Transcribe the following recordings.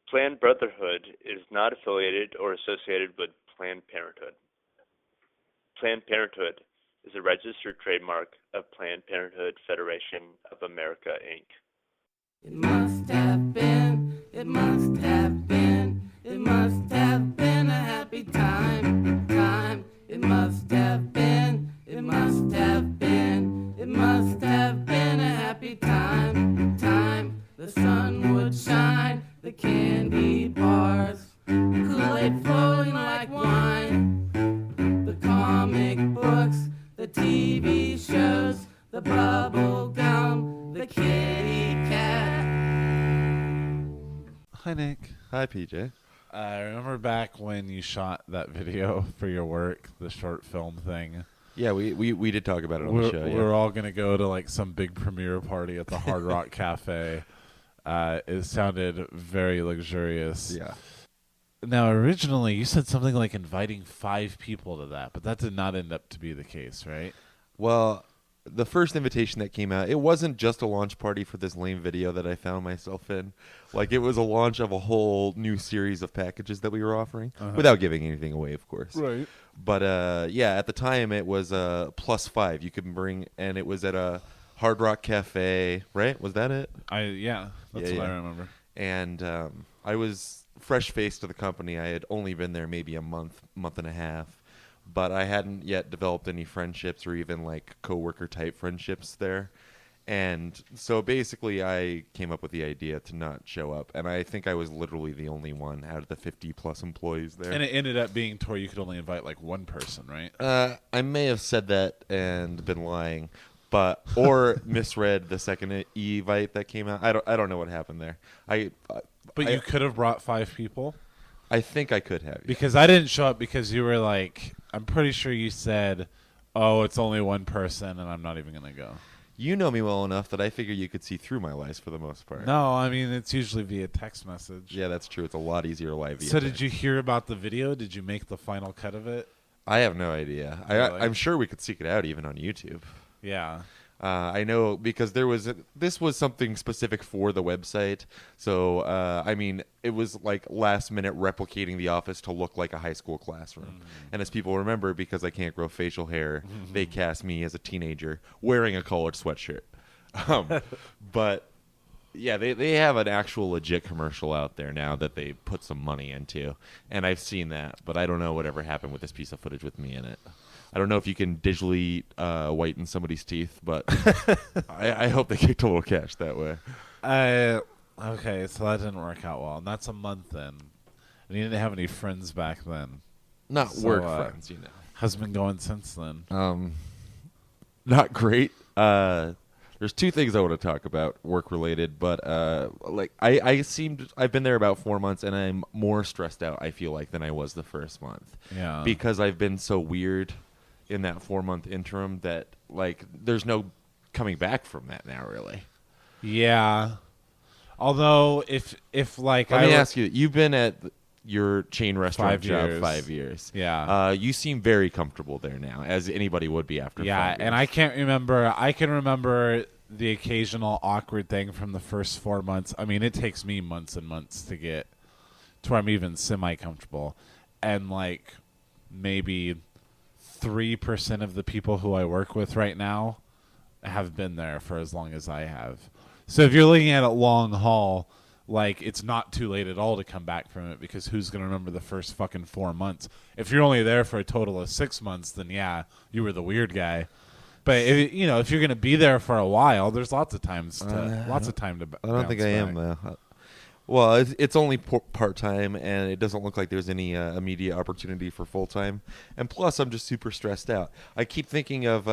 Planned Brotherhood is not affiliated or associated with Planned Parenthood. Planned Parenthood is a registered trademark of Planned Parenthood Federation of America, Inc. It must have been, it must have been, it must have been a happy time. It must have been, it must have been, it must have been a happy time. The sun would shine, the candy bars, Kool-Aid flowing like wine, the comic books, the TV shows, the bubble gum, the kitty cat. Hi, Nick. Hi, PJ. I remember back when you shot that video for your work, the short film thing. Yeah, we did talk about it on the show. We're all going to go to like some big premiere party at the Hard Rock Cafe. It sounded very luxurious. Yeah. Now, originally, you said something like inviting 5 people to that, but that did not end up to be the case, right? Well, the first invitation that came out, it wasn't just a launch party for this lame video that I found myself in. Like, it was a launch of a whole new series of packages that we were offering, without giving anything away, of course. Right. But, yeah, at the time, it was +5 you could bring, and it was at a Hard Rock Cafe, right? Was that it? Yeah, that's Yeah, what yeah. I remember. And I was fresh-faced to the company. I had only been there maybe a month and a half. But I hadn't yet developed any friendships or even like coworker type friendships there. And so basically I came up with the idea to not show up. And I think I was literally the only one out of the 50 plus employees there. And it ended up being to where you could only invite like one person, right? I may have said that and been lying, or misread the second e-vite that came out. I don't know what happened there. But you could have brought 5 people? I think I could have. Yeah. Because I didn't show up because you were like, I'm pretty sure you said, oh, it's only one person and I'm not even going to go. You know me well enough that I figure you could see through my lies for the most part. No, I mean, it's usually via text message. Yeah, that's true. It's a lot easier live via So text. did you hear about the video? Did you make the final cut of it? I have no idea. Really? I'm sure we could seek it out even on YouTube. Yeah. I know because this was something specific for the website. So, I mean, it was like last minute replicating the office to look like a high school classroom. And as people remember, because I can't grow facial hair, they cast me as a teenager wearing a collared sweatshirt. But yeah, they have an actual legit commercial out there now that they put some money into. And I've seen that, but I don't know whatever happened with this piece of footage with me in it. I don't know if you can digitally whiten somebody's teeth, but I hope they kicked a little cash that way. Okay, so that didn't work out well. And that's a month in. And you didn't have any friends back then. Not So, work friends, you know. How's it been going since then? Not great. There's 2 things I want to talk about, work related, but like I've been there about 4 months, and I'm more stressed out, I feel like, than I was the first month. Yeah. Because I've been so weird in that 4-month interim that like there's no coming back from that now, really. Yeah. Although if like Let me ask you, you've been at your chain restaurant 5 job years. 5 years. Yeah. You seem very comfortable there now, as anybody would be after 5 years. and I can remember the occasional awkward thing from the first 4 months. I mean, it takes me months and months to get to where I'm even semi-comfortable. And like maybe 3% of the people who I work with right now have been there for as long as I have. So if you're looking at it long haul, like, it's not too late at all to come back from it, because who's going to remember the first fucking 4 months? If you're only there for a total of 6 months, then yeah, you were the weird guy. But if you're going to be there for a while, there's lots of time to. I don't think I am though. Well, it's only part-time, and it doesn't look like there's any immediate opportunity for full-time. And plus, I'm just super stressed out. I keep thinking of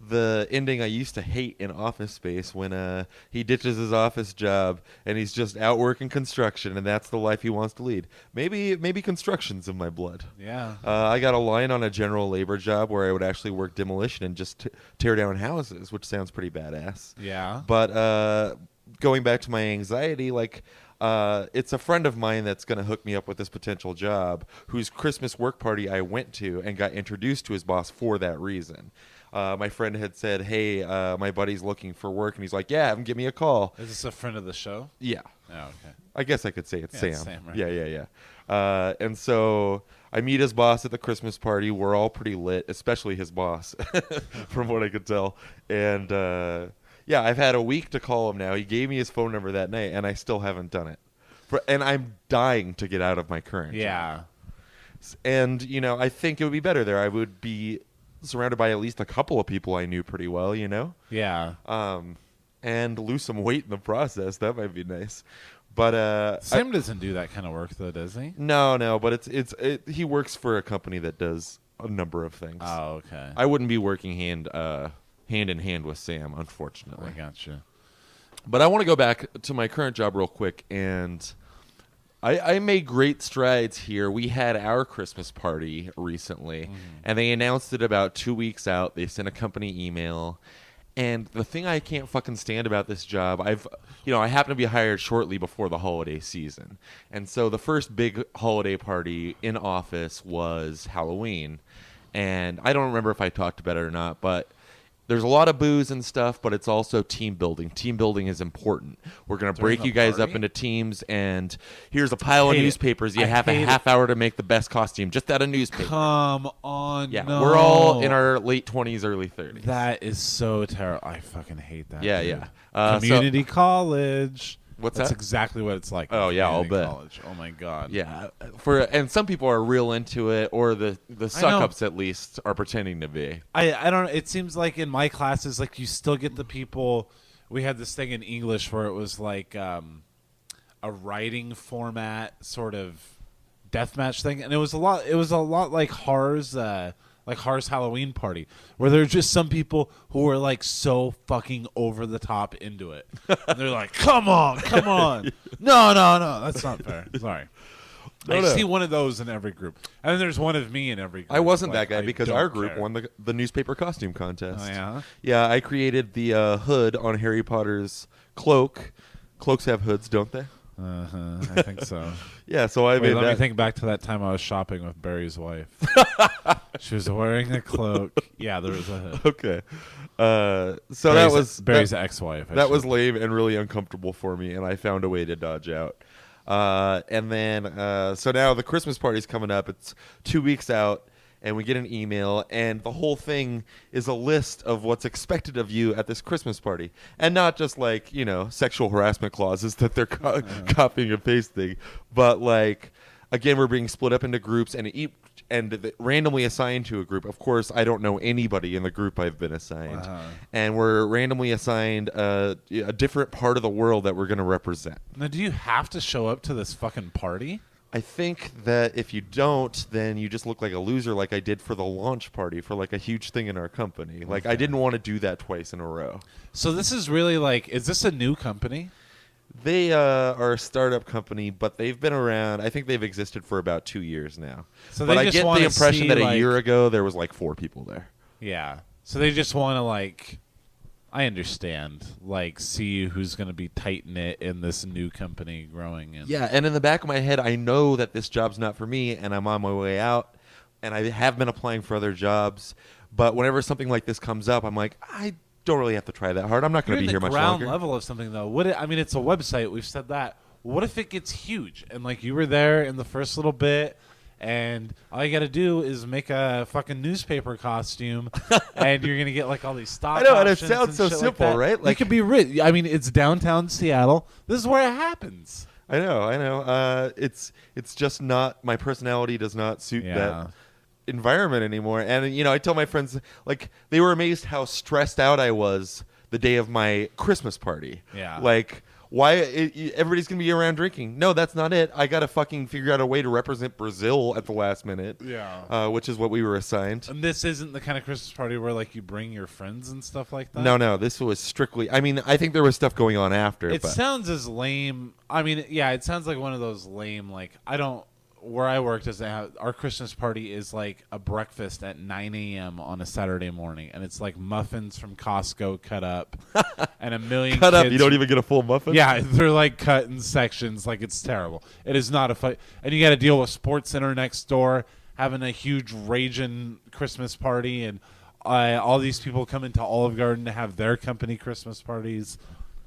the ending I used to hate in Office Space when he ditches his office job and he's just out working construction, and that's the life he wants to lead. Maybe construction's in my blood. Yeah. I got a line on a general labor job where I would actually work demolition and just tear down houses, which sounds pretty badass. Yeah. But going back to my anxiety, like, it's a friend of mine that's going to hook me up with this potential job, whose Christmas work party I went to and got introduced to his boss for that reason. My friend had said, "Hey, my buddy's looking for work," and he's like, "Yeah, have him give me a call." Is this a friend of the show? Yeah, Oh, okay. I guess I could say it's Yeah, Sam. it's Sam, right? Yeah. And so I meet his boss at the Christmas party. We're all pretty lit, especially his boss, from what I could tell. And yeah, I've had a week to call him now. He gave me his phone number that night, and I still haven't done it. And I'm dying to get out of my current job. Yeah. And, I think it would be better there. I would be surrounded by at least a couple of people I knew pretty well, Yeah. and lose some weight in the process. That might be nice. But Sam doesn't do that kind of work, though, does he? no, but he works for a company that does a number of things. Oh, okay. I wouldn't be working hand in hand with Sam, I unfortunately. gotcha. But I want to go back to my current job real quick, and I made great strides here. We had our Christmas party recently, and they announced it about 2 weeks out. They sent a company email. And the thing I can't fucking stand about this job, I happen to be hired shortly before the holiday season. And so the first big holiday party in office was Halloween. And I don't remember if I talked about it or not, but there's a lot of booze and stuff, but it's also team building. Team building is important. We're going to break the you guys up party? into teams, and here's a pile of Hate it. newspapers. You I have a hate half hour to make the best costume, just out of newspaper. Come on, Yeah, no. we're all in our late 20s, early 30s. That is so terrible. I fucking hate that. Yeah, dude. yeah. Community college. What's That's that? exactly what it's like. Oh, yeah, I'll Community bet. College. Oh my god. Yeah, and some people are real into it, or the suck ups at least are pretending to be. I don't. It seems like in my classes, like you still get the people. We had this thing in English where it was like a writing format sort of deathmatch thing, and it was a lot. It was a lot like Har's Halloween party, where there's just some people who are like so fucking over the top into it. And they're like, "Come on, no, that's not fair." Sorry. I No. see one of those in every group, and then there's one of me in every group. I wasn't Like, that guy I because don't our group care. won the newspaper costume contest. Oh, yeah? Yeah, I created the hood on Harry Potter's cloak. Cloaks have hoods, don't they? I think so. Yeah, so I Wait, made let me that. think back to that time I was shopping with Barry's wife. She was wearing a cloak. Yeah, there was a hood. Okay, so that was Barry's ex-wife. That was lame and really uncomfortable for me, and I found a way to dodge out. And then, so now the Christmas party's coming up. It's 2 weeks out, and we get an email, and the whole thing is a list of what's expected of you at this Christmas party. And not just like, sexual harassment clauses that they're copying and pasting, but like, again, we're being split up into groups and randomly assigned to a group. Of course, I don't know anybody in the group I've been assigned. And we're randomly assigned a different part of the world that we're going to represent. Now, do you have to show up to this fucking party? I think that if you don't, then you just look like a loser like I did for the launch party for like a huge thing in our company. Like, I didn't want to do that twice in a row. So this is really like, is this a new company? They are a startup company, but they've been around. I think they've existed for about 2 years now. So but they I just get wanna the impression see, that a like- year ago there was like 4 people there. Yeah. So they just want to like, I understand, like see who's going to be tight-knit in this new company growing. And Yeah, and in the back of my head, I know that this job's not for me, and I'm on my way out, and I have been applying for other jobs. But whenever something like this comes up, I'm like, I don't really have to try that hard. I'm not You're going to in be the here much ground longer. level of something though. I mean, it's a website. We've said that. What if it gets huge and like you were there in the first little bit, and all you got to do is make a fucking newspaper costume, and you're gonna get like all these stock. I know, and it options sounds and so shit simple, like that. right? You Like- could be rich. I mean, it's downtown Seattle. This is where it happens. I know. It's just not, my personality does not suit Yeah. that environment anymore. And I tell my friends, like, they were amazed how stressed out I was the day of my Christmas party. Yeah. Like, why everybody's gonna be around drinking? No, that's not it. I gotta fucking figure out a way to represent Brazil at the last minute. Yeah. Which is what we were assigned. And this isn't the kind of Christmas party where like you bring your friends and stuff like that. No, this was strictly. I mean, I think there was stuff going on after. It but sounds as lame. I mean, yeah, it sounds like one of those lame. Like I don't. Where I worked is our Christmas party is like a breakfast at 9 a.m. on a Saturday morning, and it's like muffins from Costco cut up, and a million cut up. kids- You don't even get a full muffin. Yeah, they're like cut in sections. Like it's terrible. It is not a fight, and you got to deal with Sports Center next door having a huge raging Christmas party, and all these people come into Olive Garden to have their company Christmas parties.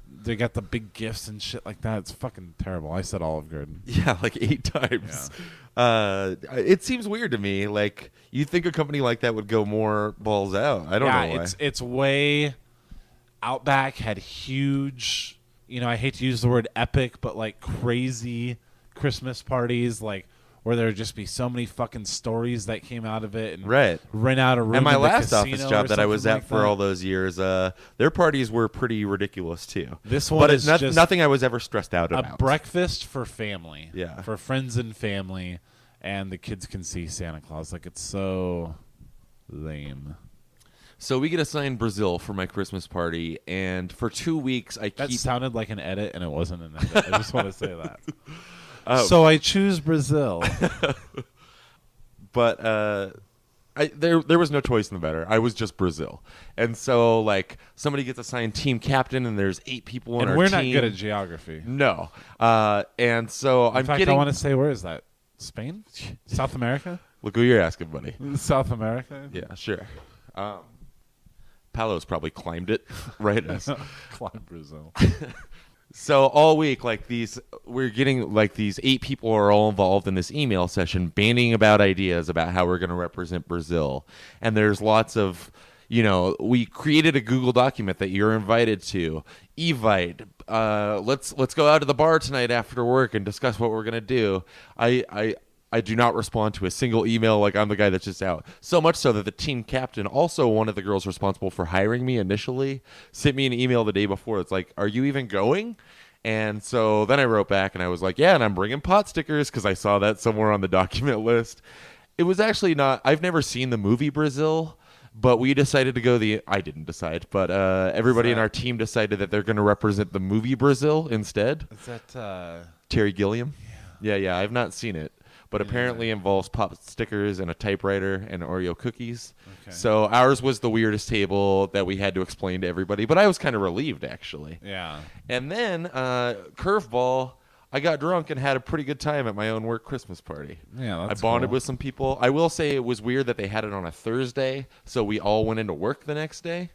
They got the big gifts and shit like that. It's fucking terrible. I said Olive Garden. Yeah, like 8 times. It seems weird to me. Like, you'd think a company like that would go more balls out. I don't know why. It's way... Outback had huge, I hate to use the word epic, but like crazy Christmas parties, like where there would just be so many fucking stories that came out of it, and rent out a room. And my in the last office casino job or that I was something at like for that. all those years, their parties were pretty ridiculous too. This one but is it's just nothing I was ever stressed out a about. breakfast for family, Yeah. for friends and family, and the kids can see Santa Claus. Like, it's so lame. So we get assigned Brazil for my Christmas party, and for 2 weeks That keep. sounded like an edit, and it wasn't an edit. I just want to say that. Oh. So I choose Brazil. But there was no choice in the matter. I was just Brazil, and so like somebody gets assigned team captain, and there's 8 people on And our we're team. not good at geography. No, and so In I'm fact, getting. I want to say, where is that? Spain? South America? Look who you're asking, buddy. South America? Yeah, sure. Paolo's probably climbed it right as. Climb Brazil. So all week, we're getting like these 8 people are all involved in this email session, bandying about ideas about how we're going to represent Brazil. And there's lots of, we created a Google document that you're invited to. Evite. Let's go out to the bar tonight after work and discuss what we're going to do. I do not respond to a single email like I'm the guy that's just out. So much so that the team captain, also one of the girls responsible for hiring me initially, sent me an email the day before. It's like, are you even going? And so then I wrote back and I was like, yeah, and I'm bringing pot stickers because I saw that somewhere on the document list. It was actually not, I've never seen the movie Brazil, but we decided to go I didn't decide, but everybody in our team decided that they're going to represent the movie Brazil instead. Is that, Terry Gilliam? Yeah, I've not seen it. But apparently involves pop stickers and a typewriter and Oreo cookies. Okay. So ours was the weirdest table that we had to explain to everybody. But I was kind of relieved, actually. Yeah. And then, curveball, I got drunk and had a pretty good time at my own work Christmas party. Yeah, that's I bonded cool. with some people. I will say it was weird that they had it on a Thursday, so we all went into work the next day.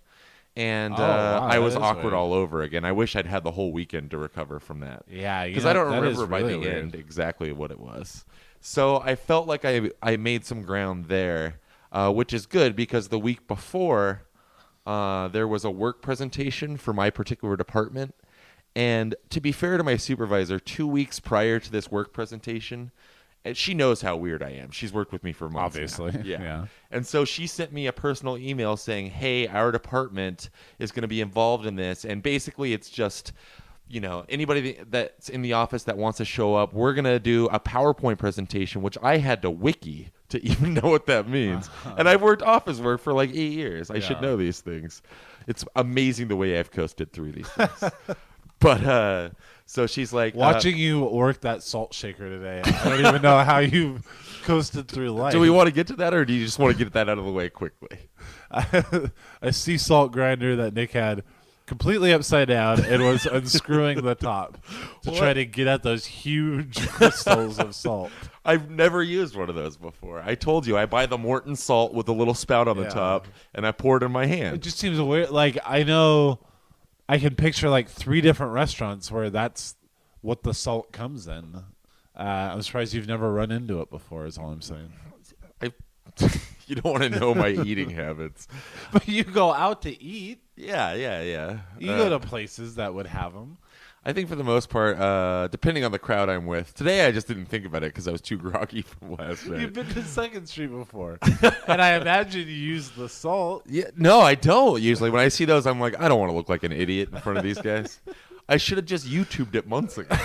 And wow, I was that is awkward weird. all over again. I wish I'd had the whole weekend to recover from that. Yeah, Because I don't that is remember by really the weird. end exactly what it was. So I felt like I made some ground there, which is good because the week before there was a work presentation for my particular department. And to be fair to my supervisor, 2 weeks prior to this work presentation, and she knows how weird I am. She's worked with me for months. Obviously, now. yeah. And so she sent me a personal email saying, hey, our department is going to be involved in this. And basically it's just, anybody that's in the office that wants to show up, we're going to do a PowerPoint presentation, which I had to wiki to even know what that means. And I've worked office work for like 8 years. I should know these things. It's amazing the way I've coasted through these things. But so she's like, Watching you work that salt shaker today, I don't even know how you coasted through life. do we want to get to that, or do you just want to get that out of the way quickly? A sea salt grinder that Nick had completely upside down and was unscrewing the top to try to get at those huge crystals of salt. I've never used one of those before. I told you, I buy the Morton salt with a little spout on the top, and I pour it in my hand. It just seems weird. Like, I know I can picture like 3 different restaurants where that's what the salt comes in. I'm surprised you've never run into it before, is all I'm saying. You don't want to know my eating habits. But you go out to eat. Yeah. You go to places that would have them. I think for the most part, depending on the crowd I'm with. Today I just didn't think about it because I was too groggy from last night. You've been to 2nd Street before. And I imagine you use the salt. Yeah, no, I don't. Usually when I see those, I'm like, I don't want to look like an idiot in front of these guys. I should have just YouTubed it months ago.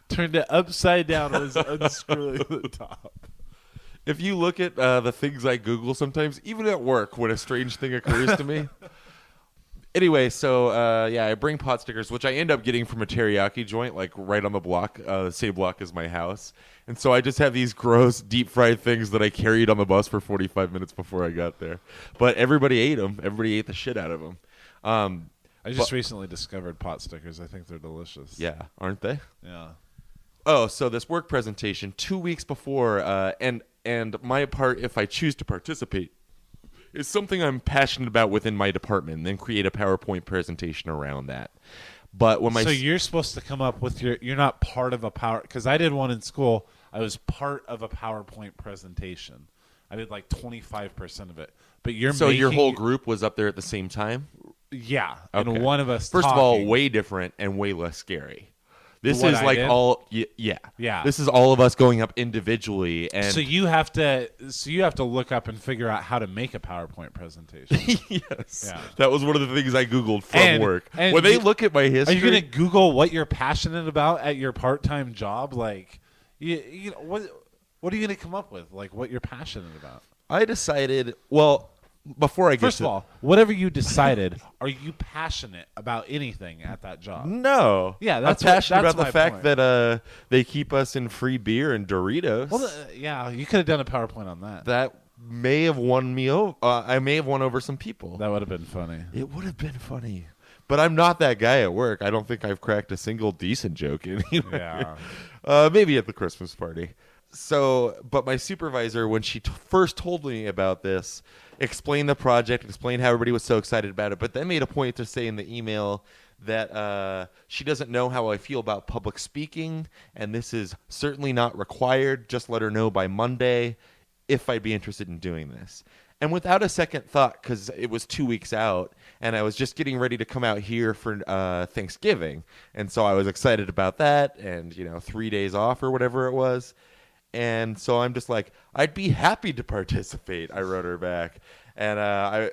Turned it upside down and was unscrewing the top. If you look at the things I Google sometimes, even at work, when a strange thing occurs to me. Anyway, so I bring pot stickers, which I end up getting from a teriyaki joint, like right on the block, the same block as my house. And so I just have these gross deep fried things that I carried on the bus for 45 minutes before I got there. But everybody ate them. Everybody ate the shit out of them. I just recently discovered pot stickers. I think they're delicious. Yeah, aren't they? Yeah. Oh, so this work presentation 2 weeks before, and my part, if I choose to participate, is something I'm passionate about within my department, and then create a PowerPoint presentation around that. But when So you're supposed to come up with you're not part of a because I did one in school. I was part of a PowerPoint presentation. I did like 25% of it. But your whole group was up there at the same time? Yeah. Okay. And one of us First of all, talking. way different and way less scary. This What is I like did? all Yeah. This is all of us going up individually, and So you have to look up and figure out how to make a PowerPoint presentation. yes, Yeah. that was one of the things I googled from And- work. and When they you- look at my Are history, you going to Google what you're passionate about at your part-time job? Like, you know, what are you going to come up with? Like, what you're passionate about? I decided. Well, before I get First to, of all, whatever you decided, are you passionate about anything at that job? no, Yeah, that's I'm what- passionate that's about the my fact point. that they keep us in free beer and Doritos. Well, yeah, you could have done a PowerPoint on that. That may have won me over. I may have won over some people. That would have been funny. It would have been funny. But I'm not that guy at work. I don't think I've cracked a single decent joke anywhere. Yeah. Maybe at the Christmas party. So, but my supervisor, when she first told me about this, explained the project, explained how everybody was so excited about it, but then made a point to say in the email that she doesn't know how I feel about public speaking, and this is certainly not required. Just let her know by Monday if I'd be interested in doing this. And without a second thought, because it was 2 weeks out, and I was just getting ready to come out here for Thanksgiving, and so I was excited about that, and 3 days off or whatever it was. And so I'm just like, I'd be happy to participate. I wrote her back, and I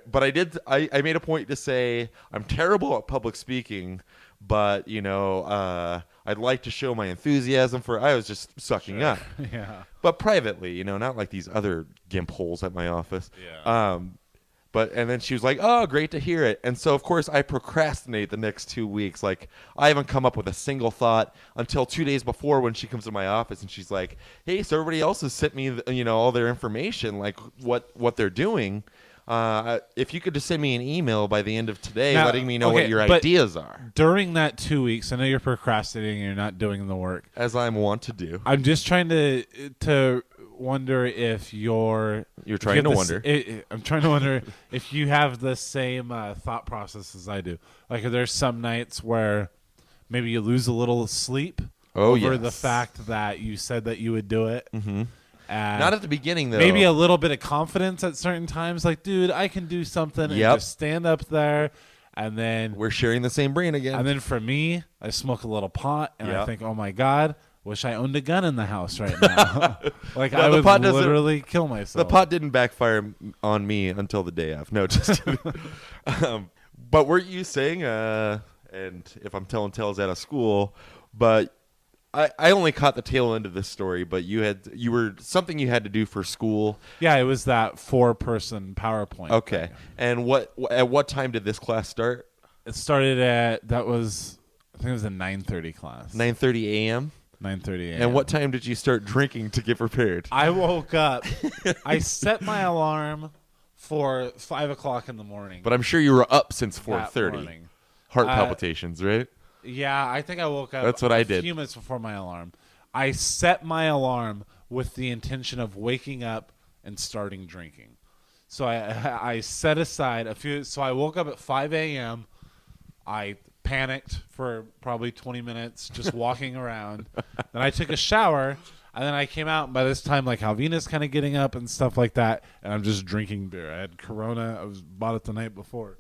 made a point to say I'm terrible at public speaking, but I'd like to show my enthusiasm for. I was just sucking up, Yeah. but privately, not like these other gimp holes at my office. Yeah. And then she was like, "Oh, great to hear it." And so, of course, I procrastinate the next 2 weeks. Like, I haven't come up with a single thought until 2 days before when she comes to my office and she's like, "Hey, so everybody else has sent me, all their information, like what they're doing. If you could just send me an email by the end of today, Now, letting me know okay, what your but ideas are, During that 2 weeks, I know you're procrastinating and you're not doing the work. as I'm wont to do." I'm just trying to wonder if You're trying to wonder. I'm trying to wonder if you have the same thought process as I do. Like, are there some nights where maybe you lose a little sleep over the yes. fact that you said that you would do it? Mm-hmm. Not at the beginning, though. Maybe a little bit of confidence at certain times. Like, dude, I can do something and Yep. just stand up there. And then We're sharing the same brain again. And then for me, I smoke a little pot, and I Yep. think, oh my God, wish I owned a gun in the house right now. Like, Well, I the would pot doesn't- literally kill The myself. pot didn't backfire on me until the day of. No, just kidding. But weren't you saying, and if I'm telling tales out of school, but I only caught the tail end of this story, but you were something you had to do for school. Yeah, it was that 4-person PowerPoint. Okay. thing. And at what time did this class start? It started I think it was a 9:30 class. 9:30 a.m. 9:30 a.m. And what time did you start drinking to get prepared? I woke up. I set my alarm for 5 o'clock in the morning. But I'm sure you were up since that 4:30. morning. Heart palpitations, right? Yeah, I think I woke up. That's what I a did. few minutes before my alarm. I set my alarm with the intention of waking up and starting drinking. So I set aside a few. So I woke up at 5 a.m. I panicked for probably 20 minutes, just walking around. Then I took a shower, and then I came out. And by this time, like, Alvina's kind of getting up and stuff like that, and I'm just drinking beer. I had Corona. I bought it the night before.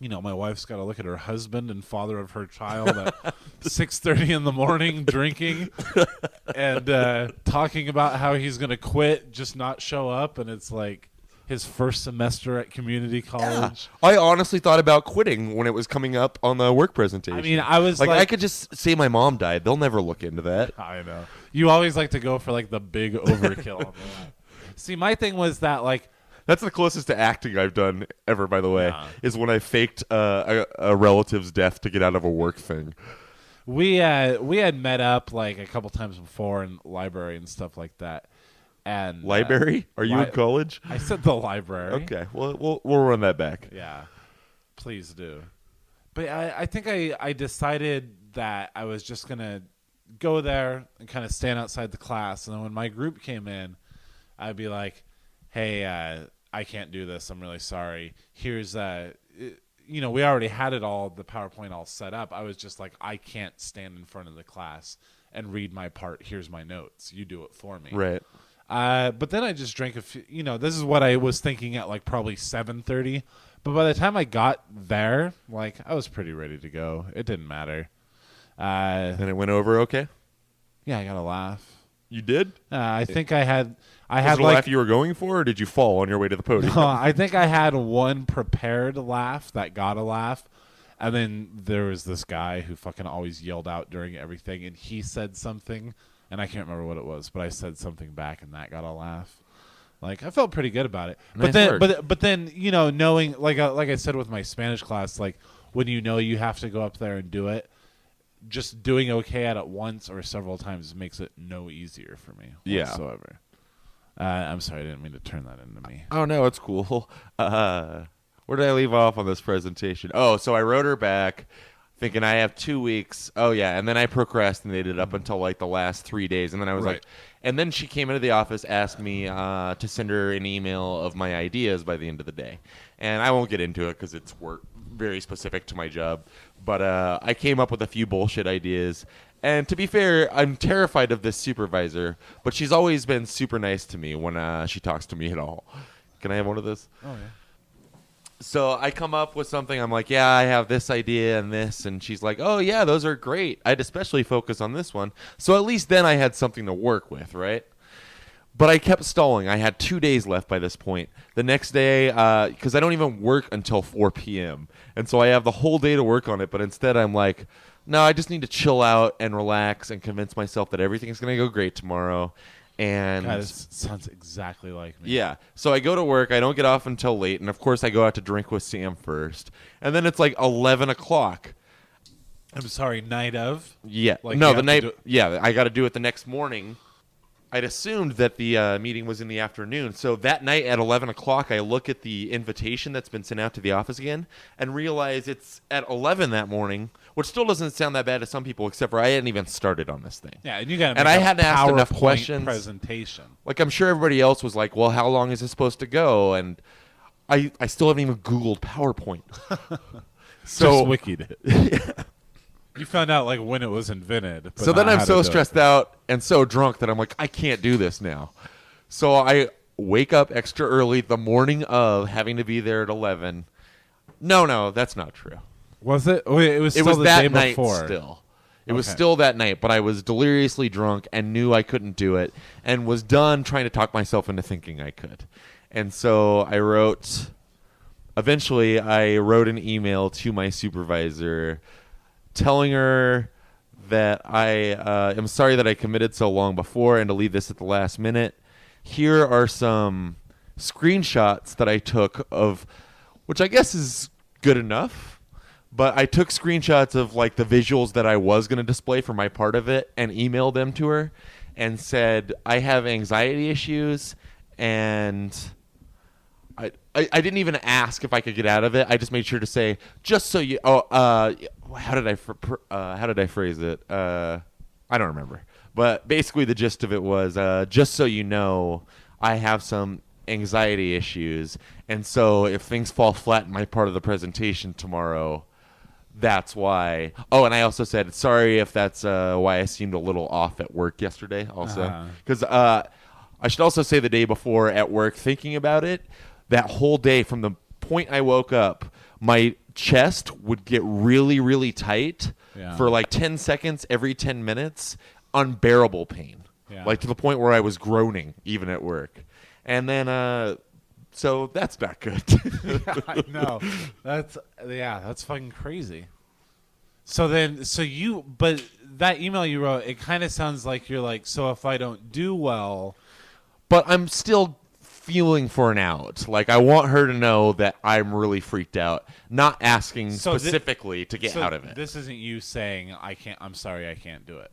My wife's got to look at her husband and father of her child at 6:30 in the morning drinking and talking about how he's going to quit, just not show up. And it's like his first semester at community college. I honestly thought about quitting when it was coming up on the work presentation. I mean, I was like, like, I could just say my mom died. They'll never look into that. I know. You always like to go for like the big overkill on that. See, my thing was that, like, That's the closest to acting I've done ever, by the way, Yeah. is when I faked a relative's death to get out of a work thing. we had met up like a couple times before in library and stuff like that. And Library? Are you in college? I said the library. Okay, well, we'll run that back. Yeah, please do. But I think I decided that I was just going to go there and kind of stand outside the class. And then when my group came in, I'd be like, hey, I can't do this. I'm really sorry. Here's we already had the PowerPoint all set up. I was just like, I can't stand in front of the class and read my part. Here's my notes. You do it for me. Right. But then I just drank a few, this is what I was thinking at like probably 7:30. But by the time I got there, like I was pretty ready to go. It didn't matter. And it went over okay? Yeah, I got a laugh. You did? I think I had Was it a laugh you were going for, or did you fall on your way to the podium? I think I had one prepared laugh that got a laugh. And then there was this guy who fucking always yelled out during everything, and he said something, and I can't remember what it was, but I said something back, and that got a laugh. Like, I felt pretty good about it. Nice but then knowing, like I said with my Spanish class, like when you have to go up there and do it, just doing okay at it once or several times makes it no easier for me whatsoever. I'm sorry, I didn't mean to turn that into me. Oh, no, it's cool. Where did I leave off on this presentation? Oh, so I wrote her back thinking I have 2 weeks. Oh, yeah. And then I procrastinated up until like the last 3 days. And then I was like, and then she came into the office, asked me to send her an email of my ideas by the end of the day. And I won't get into it because it's work very specific to my job. But I came up with a few bullshit ideas. And to be fair, I'm terrified of this supervisor, but she's always been super nice to me when she talks to me at all. Can I have one of those? Oh, yeah. So I come up with something. I'm like, yeah, I have this idea and this. And she's like, oh, yeah, those are great. I'd especially focus on this one. So at least then I had something to work with, right? But I kept stalling. I had 2 days left by this point. The next day, because I don't even work until 4 p.m. And so I have the whole day to work on it. But instead I'm like, no, I just need to chill out and relax and convince myself that everything's going to go great tomorrow. And God, this sounds exactly like me. Yeah. So I go to work. I don't get off until late. And, of course, I go out to drink with Sam first. And then it's like 11 o'clock. I'm sorry, night of? Yeah. Like no, the night. Yeah, I got to do it the next morning. I'd assumed that the meeting was in the afternoon. So that night at 11 o'clock, I look at the invitation that's been sent out to the office again and realize it's at 11 that morning, which still doesn't sound that bad to some people, except for I hadn't even started on this thing. Yeah, and you got and I hadn't asked enough questions. Presentation. Like, I'm sure everybody else was like, well, how long is this supposed to go? And I still haven't even Googled PowerPoint. So just wikied it. Yeah. You found out like when it was invented. So then I'm so stressed out and so drunk that I'm like, I can't do this now. So I wake up extra early the morning of having to be there at 11. No, that's not true. Was it? Oh, it was. Still the that day night before. still. It was still that night, but I was deliriously drunk and knew I couldn't do it and was done trying to talk myself into thinking I could. And so eventually I wrote an email to my supervisor telling her that I am sorry that I committed so long before and to leave this at the last minute. Here are some screenshots that I took of, which I guess is good enough, but I took screenshots of like the visuals that I was going to display for my part of it and emailed them to her and said, I have anxiety issues and I didn't even ask if I could get out of it. I just made sure to say, just so you. How did I phrase it? I don't remember. But basically, the gist of it was, just so you know, I have some anxiety issues, and so if things fall flat in my part of the presentation tomorrow, that's why. Oh, and I also said sorry if that's why I seemed a little off at work yesterday. Also, because I should also say the day before at work, thinking about it. That whole day, from the point I woke up, my chest would get really, really tight for like 10 seconds every 10 minutes. Unbearable pain. Yeah. Like to the point where I was groaning even at work. And then, so that's not good. I know. That's fucking crazy. But that email you wrote, it kind of sounds like you're like, so if I don't do well. But I'm still feeling for an out. Like, I want her to know that I'm really freaked out, not asking specifically to get out of it. This isn't you saying I'm sorry I can't do it.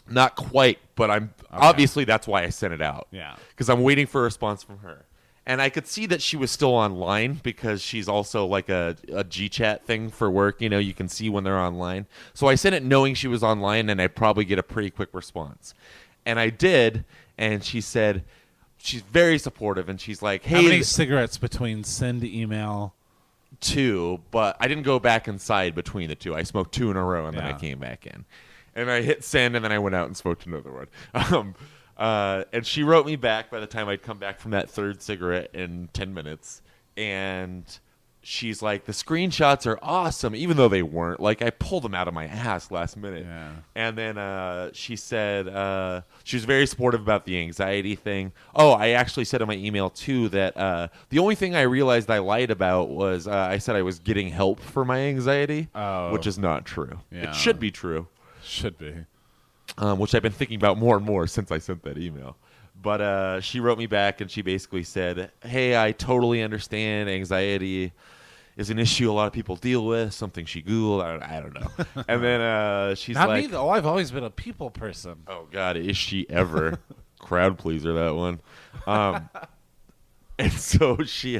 Not quite, but obviously that's why I sent it out. Yeah. Because I'm waiting for a response from her. And I could see that she was still online because she's also like a G-chat thing for work. You know, you can see when they're online. So I sent it knowing she was online and I'd probably get a pretty quick response. And I did, and she said, she's very supportive, and she's like, "Hey, How many cigarettes between send, email? 2, but I didn't go back inside between the 2. I smoked 2 in a row, and then I Yeah. came back in. And I hit send, and then I went out and smoked another one. And she wrote me back by the time I'd come back from that third cigarette in 10 minutes. And she's like, the screenshots are awesome, even though they weren't. Like, I pulled them out of my ass last minute. Yeah. And then she said she was very supportive about the anxiety thing. Oh, I actually said in my email, too, that the only thing I realized I lied about was I said I was getting help for my anxiety, which is not true. Yeah. It should be true. Should be. Which I've been thinking about more and more since I sent that email. But she wrote me back, and she basically said, hey, I totally understand anxiety is an issue a lot of people deal with, something she Googled. I don't know. And then she's Not like... me, though. I've always been a people person. Oh, God, is she ever. Crowd pleaser, that one. And so she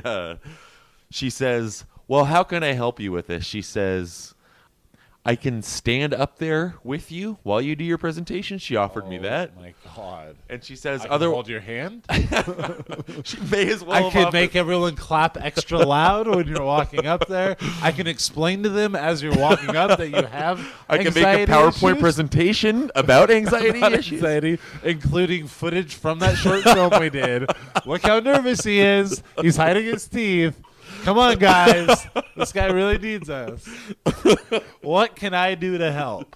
says, well, how can I help you with this? She says... I can stand up there with you while you do your presentation. She offered me that. Oh, my God. And she says, I can hold your hand? She may as well I have can offered- make everyone clap extra loud when you're walking up there. I can explain to them as you're walking up that you have I can make a anxiety PowerPoint issues. presentation about anxiety About issues. anxiety, including footage from that short film we did. Look how nervous he is. He's hiding his teeth. Come on, guys. This guy really needs us. What can I do to help?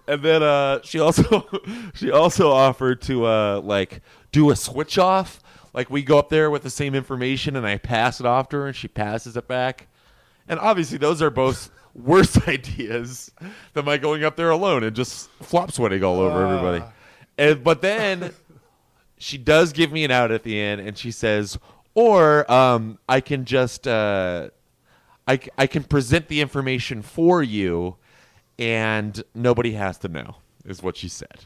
And then she also offered to do a switch off. Like, we go up there with the same information, and I pass it off to her, and she passes it back. And obviously, those are both worse ideas than my going up there alone and just flop sweating all over everybody. But then she does give me an out at the end, and she says, or I can just I can present the information for you, and nobody has to know, is what she said.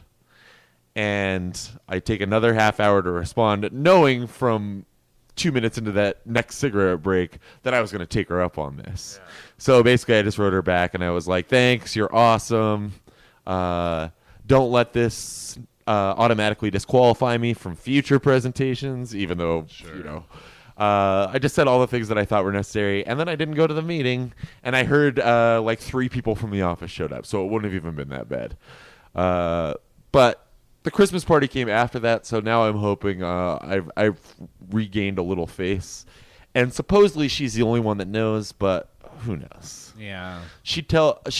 And I take another half hour to respond, knowing from 2 minutes into that next cigarette break that I was going to take her up on this. Yeah. So basically, I just wrote her back, and I was like, thanks, you're awesome. Don't let this automatically disqualify me from future presentations, even though, I just said all the things that I thought were necessary. And then I didn't go to the meeting, and I heard 3 people from the office showed up, so it wouldn't have even been that bad. But the Christmas party came after that, so now I'm hoping I've regained a little face. And supposedly she's the only one that knows, but who knows? Yeah. She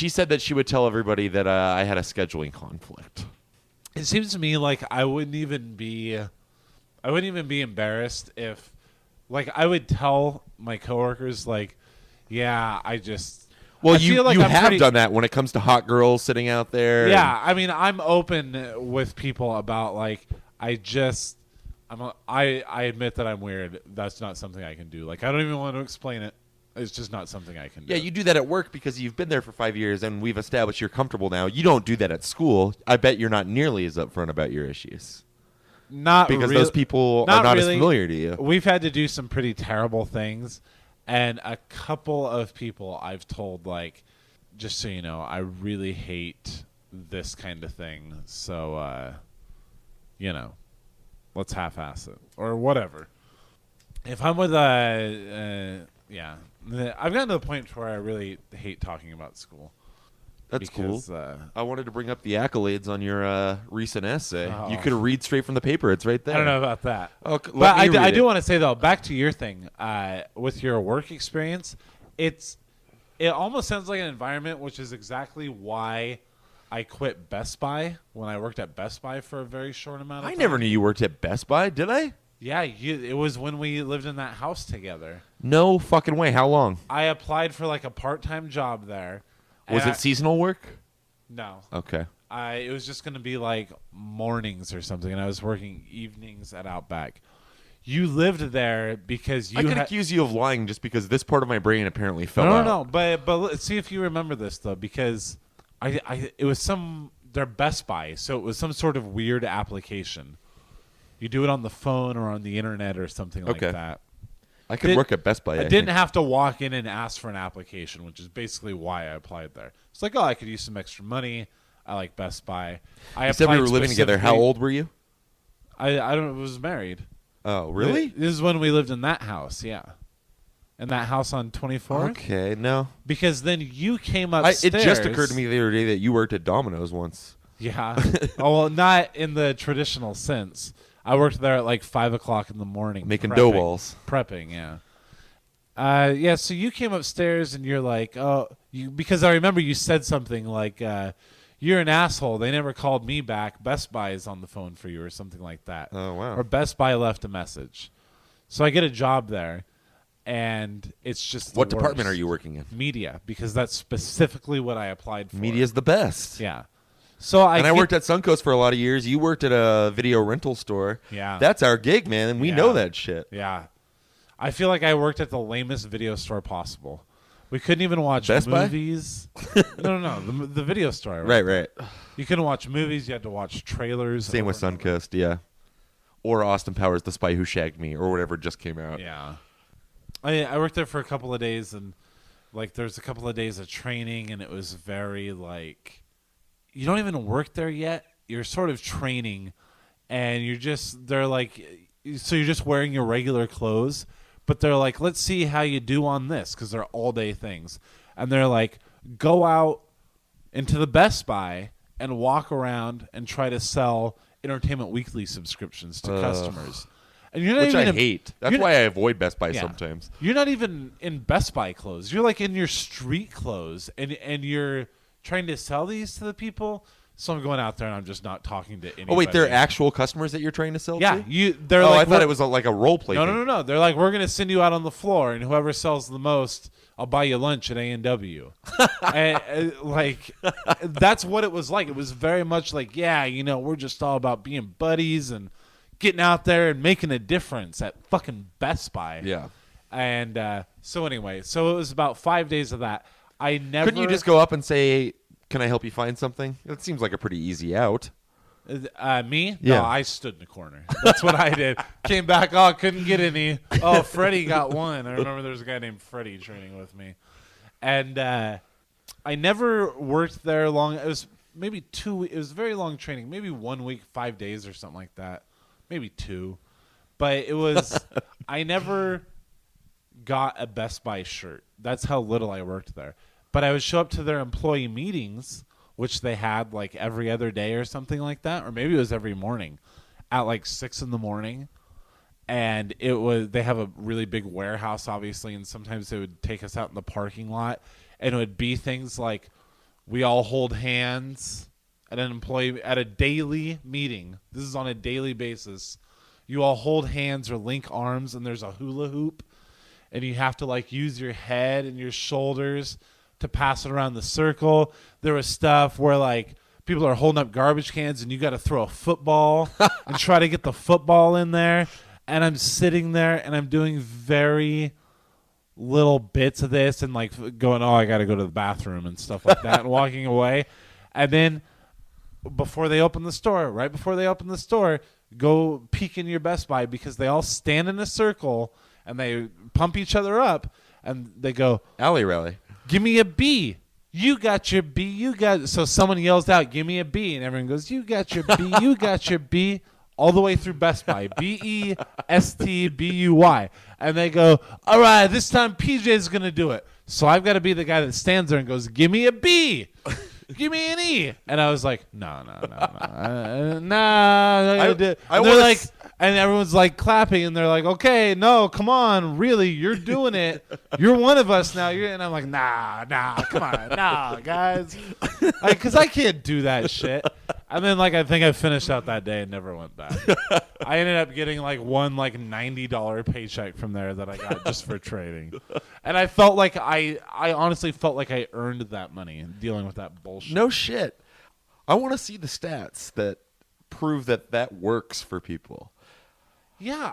said that she would tell everybody that I had a scheduling conflict. It seems to me like I wouldn't even be embarrassed if, like, I would tell my coworkers, like, yeah, Well, I you feel like I'm have pretty- done that when it comes to hot girls sitting out there. Yeah, I mean, I'm open with people about, like, I admit that I'm weird. That's not something I can do. Like, I don't even want to explain it. It's just not something I can do. Yeah, you do that at work because you've been there for 5 years, and we've established you're comfortable now. You don't do that at school. I bet you're not nearly as upfront about your issues. Not Because real- those people are not as really. familiar to you. We've had to do some pretty terrible things, and a couple of people I've told, like, just so you know, I really hate this kind of thing. So, let's half-ass it or whatever. If I'm with I've gotten to the point where I really hate talking about school. That's because, cool. I wanted to bring up the accolades on your recent essay. Oh. You could read straight from the paper. It's right there. I don't know about that. Okay, But I read do it. want to say, though, back to your thing, with your work experience, it almost sounds like an environment, which is exactly why I quit Best Buy when I worked at Best Buy for a very short amount of time. I never knew you worked at Best Buy, did I? Yeah, it was when we lived in that house together. No fucking way. How long? I applied for, like, a part-time job there. Was and it seasonal work? No. Okay. It was just going to be, like, mornings or something, and I was working evenings at Outback. You lived there because you I could accuse you of lying just because this part of my brain apparently fell out. No. But let's see if you remember this, though, because it was their Best Buy, so it was some sort of weird application. You do it on the phone or on the internet or something like that. I could work at Best Buy. I didn't have to walk in and ask for an application, which is basically why I applied there. It's like, I could use some extra money. I like Best Buy. You said we were living together. How old were you? I don't was married. Oh, really? This is when we lived in that house, yeah. In that house on 24th? Okay, no. Because then you came It upstairs. just occurred to me the other day that you worked at Domino's once. Yeah. Oh, well, not in the traditional sense. I worked there at like 5 o'clock in the morning. Making dough balls. Prepping, yeah. Yeah, so you came upstairs and you're like, because I remember you said something like, you're an asshole. They never called me back. Best Buy is on the phone for you or something like that. Oh, wow. Or Best Buy left a message. So I get a job there. And it's just What the department worst. are you working in? Media, because that's specifically what I applied for. Media's the best. Yeah. So I worked at Suncoast for a lot of years. You worked at a video rental store. Yeah. That's our gig, man, and we know that shit. Yeah. I feel like I worked at the lamest video store possible. We couldn't even watch Best Buy? movies. No. The video store. Right. You couldn't watch movies. You had to watch trailers. Same with Suncoast, yeah. Or Austin Powers, The Spy Who Shagged Me, or whatever just came out. Yeah. I worked there for a couple of days, and like there's a couple of days of training, and it was very like you don't even work there yet. You're sort of training, and they're like, so you're just wearing your regular clothes, but they're like, let's see how you do on this, because they're all day things, and they're like, go out into the Best Buy and walk around and try to sell Entertainment Weekly subscriptions to customers. And you're not Which even I hate. That's why I avoid Best Buy sometimes. You're not even in Best Buy clothes. You're like in your street clothes, and you're trying to sell these to the people. So I'm going out there and I'm just not talking to anybody. Oh, wait, they're actual customers that you're trying to sell to? They're like, I thought we're- it was like a role play thing. No. They're like, we're going to send you out on the floor, and whoever sells the most, I'll buy you lunch at A&W. That's what it was like. It was very much like, we're just all about being buddies and getting out there and making a difference at fucking Best Buy. Yeah. And so anyway, so it was about 5 days of that. Couldn't you just go up and say, can I help you find something? That seems like a pretty easy out. Me? Yeah. No, I stood in the corner. That's what I did. Came back. Oh, couldn't get any. Oh, Freddie got one. I remember there was a guy named Freddie training with me. And I never worked there long. It was maybe 2 weeks. It was very long training. Maybe 1 week, 5 days or something like that. Maybe 2. But it was, I never got a Best Buy shirt. That's how little I worked there. But I would show up to their employee meetings, which they had like every other day or something like that, or maybe it was every morning at like 6 a.m. And they have a really big warehouse, obviously, and sometimes they would take us out in the parking lot, and it would be things like we all hold hands at a daily meeting. This is on a daily basis. You all hold hands or link arms, and there's a hula hoop, and you have to like use your head and your shoulders to pass it around the circle. There was stuff where like people are holding up garbage cans and you got to throw a football and try to get the football in there. And I'm sitting there and I'm doing very little bits of this and like going, oh, I got to go to the bathroom and stuff like that and walking away. And then right before they open the store, go peek in your Best Buy because they all stand in a circle and they pump each other up and they go, Alley rally. give me a B. You got your B. So someone yells out, give me a B. And everyone goes, you got your B. You got your B. All the way through Best Buy. BESTBUY. And they go, all right, this time PJ's going to do it. So I've got to be the guy that stands there and goes, give me a B. Give me an E. And I was like, no. And everyone's like clapping, and they're like, okay, no, come on, really, you're doing it. You're one of us now. And I'm like, nah, come on, nah, guys. Because I can't do that shit. And then, like, I think I finished out that day and never went back. I ended up getting, like, one, like, $90 paycheck from there that I got just for trading. And I felt like I honestly felt like I earned that money dealing with that bullshit. No shit. I want to see the stats that prove that works for people. Yeah,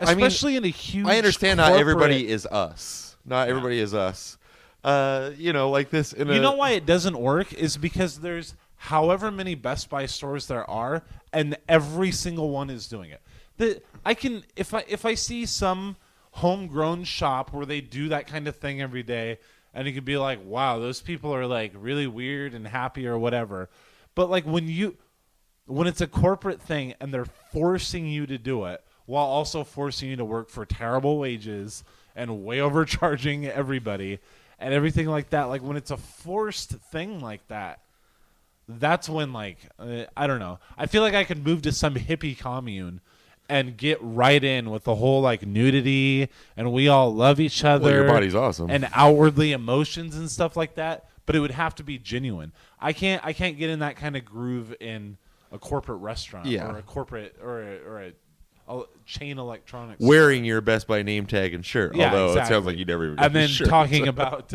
especially in a huge. I understand corporate, not everybody is us. Not everybody is us. Like this. You know why it doesn't work is because there's however many Best Buy stores there are, and every single one is doing it. If I see some homegrown shop where they do that kind of thing every day, and you can be like, wow, those people are like really weird and happy or whatever. But like when it's a corporate thing and they're forcing you to do it while also forcing you to work for terrible wages and way overcharging everybody and everything like that. Like when it's a forced thing like that, that's when I don't know. I feel like I could move to some hippie commune and get right in with the whole like nudity and we all love each other. Well, your body's awesome. And outwardly emotions and stuff like that. But it would have to be genuine. I can't get in that kind of groove in a corporate restaurant or a corporate or a chain electronics wearing your Best Buy name tag and shirt. Yeah, although exactly. it sounds like you never even and then shirt. talking about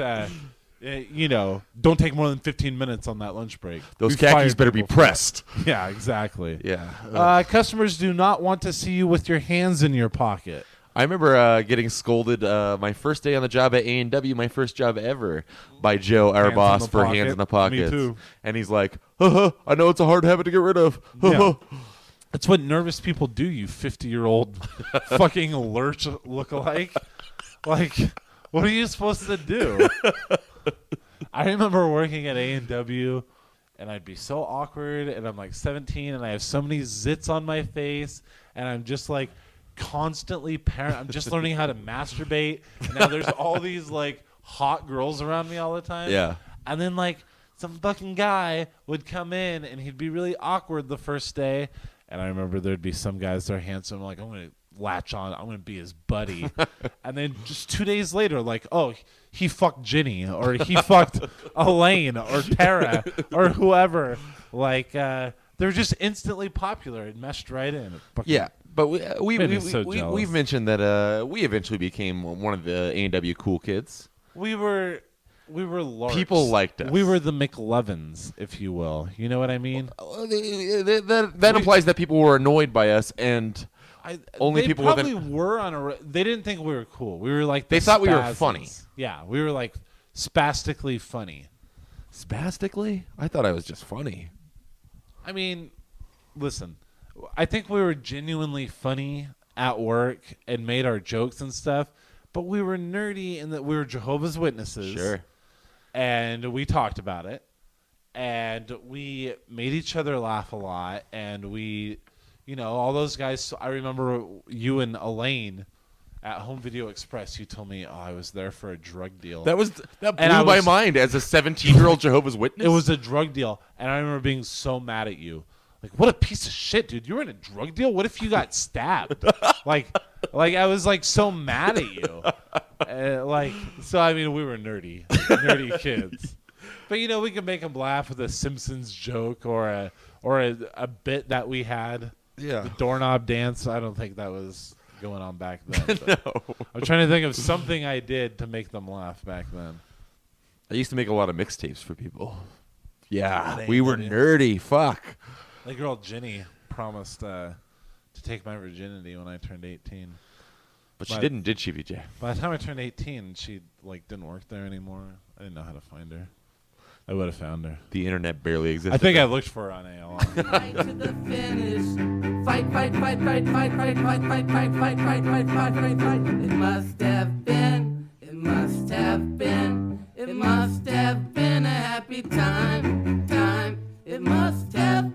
don't take more than 15 minutes on that lunch break. Those We've khakis fired better be people for pressed. that. Yeah, exactly. Yeah. Customers do not want to see you with your hands in your pocket. I remember getting scolded my first day on the job at A&W, my first job ever, by Joe, our Hands boss, in the for pocket. hands in the Me pockets. too. And he's like, I know it's a hard habit to get rid of. Yeah. That's what nervous people do, you 50-year-old fucking lurch lookalike. Like, what are you supposed to do? I remember working at A&W, and I'd be so awkward, and I'm like 17, and I have so many zits on my face, and I'm just like constantly I'm just learning how to masturbate. And now there's all these like hot girls around me all the time. Yeah. And then like some fucking guy would come in, and he'd be really awkward the first day. And I remember there'd be some guys that are handsome. I'm like, I'm going to latch on. I'm going to be his buddy. And then just 2 days later, like, oh, he fucked Ginny or he fucked Elaine or Tara or whoever. Like, they're just instantly popular. It meshed right in. Yeah. But Made me so we've mentioned that we eventually became one of the A&W cool kids. We were larks. People liked us. We were the McLovins, if you will. You know what I mean? That implies that people were annoyed by us, and only they people with probably were on a. They didn't think we were cool. We were like They thought we were spazzes. funny. Yeah, we were like spastically funny. Spastically? I thought I was just funny. I mean, listen, I think we were genuinely funny at work and made our jokes and stuff, but we were nerdy in that we were Jehovah's Witnesses. Sure. And we talked about it, and we made each other laugh a lot, and we, all those guys. I remember you and Elaine at Home Video Express. You told me, I was there for a drug deal. That And blew I my was- mind as a 17-year-old Jehovah's Witness. It was a drug deal, and I remember being so mad at you. Like, what a piece of shit, dude! You were in a drug deal. What if you got stabbed? like I was like so mad at you. So I mean, we were nerdy kids. But we could make them laugh with a Simpsons joke or a bit that we had. Yeah. The doorknob dance. I don't think that was going on back then. No. I'm trying to think of something I did to make them laugh back then. I used to make a lot of mixtapes for people. Yeah, At we were A&W. nerdy. Fuck. The girl Ginny promised to take my virginity when I turned 18. But she But- didn't, did she, VJ? By the time I turned 18, she didn't work there anymore. I didn't know how to find her. I would have found her. The internet barely existed. I think I looked for her on AOL. Fight to the finish. Fight, fight, fight, fight, fight, fight, fight, fight, fight, fight, fight, fight, fight, fight, fight. It must have been. It must have been. It must have been a happy time. It must have